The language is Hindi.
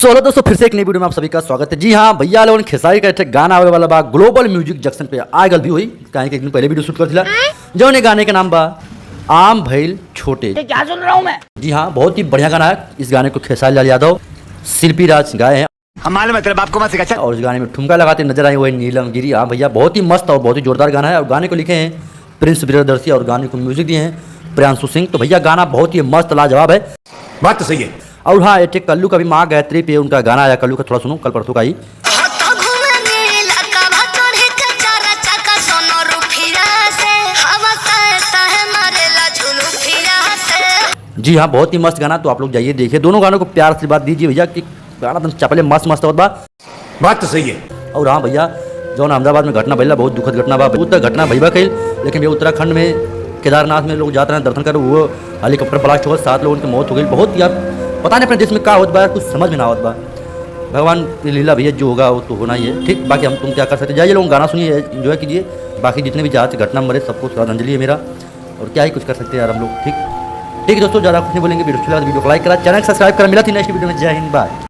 सो हेलो दोस्तों, फिर से एक नई वीडियो में आप सभी का स्वागत है। जी हाँ भैया लोगों ने खेसारी का एक गाना आवे वाला बा ग्लोबल म्यूजिक जंक्शन पे आगल भी हुई कहीं के एक दिन पहले वीडियो शूट कर दिला जो ने गाने का नाम बा आम भइल छोटे। क्या सुन रहा हूँ मैं? जी हाँ, बहुत ही बढ़िया गाना है। इस गाने को खेसारी लाल यादव, शिल्पी राज गाए हैं। हमारे मतलब आपको मत सिखा। और इस गाने में ठुमका लगाते नजर आए हुए नीलम गिरी। हाँ भैया, बहुत ही मस्त और बहुत ही जोरदार गाना है। और गाने को लिखे हैं प्रिंस प्रियदर्शी और गाने को म्यूजिक दिए हैं प्रियांशु सिंह। तो भैया गाना बहुत ही मस्त लाजवाब है। बात तो सही है। और हाँ, एक कल्लू का भी माँ गायत्री पे उनका गाना आया। कल्लू का थोड़ा सुनो, कल परसों का ही। जी हाँ, बहुत ही मस्त गाना। तो आप लोग जाइए देखिए, दोनों गानों को प्यार से बात दीजिए भैया कि गाना तो चपले मस्त मस्त होता बा। बात तो सही है। और हाँ भैया, जो अहमदाबाद में घटना भैया बहुत दुखद घटना बा। बहुत घटना भैया कही, लेकिन भैया उत्तराखंड में केदारनाथ में लोग जाते हैं दर्शन कर, वो हेलीकॉप्टर ब्लास्ट हो गया, 7 लोगों की मौत हो गई। बहुत यार पता नहीं अपने देश में क्या होता बा, कुछ समझ में ना होता बा। भगवान की लीला भैया, जो होगा वो तो होना ही है। ठीक, बाकी हम तुम क्या कर सकते। जाइए लोग गाना सुनिए, एंजॉय कीजिए। बाकी जितने भी जहाँ से घटना मरे सबको श्रद्धांजलि है मेरा। और क्या ही कुछ कर सकते हैं यार हम लोग। ठीक ठीक दोस्तों, ज़्यादा कुछ नहीं बोलेंगे। वीडियो अच्छा लगा तो वीडियो को लाइक करा, चैनल सब्सक्राइब करा। मिला थी नेक्स्ट वीडियो में। जय हिंद, बाय।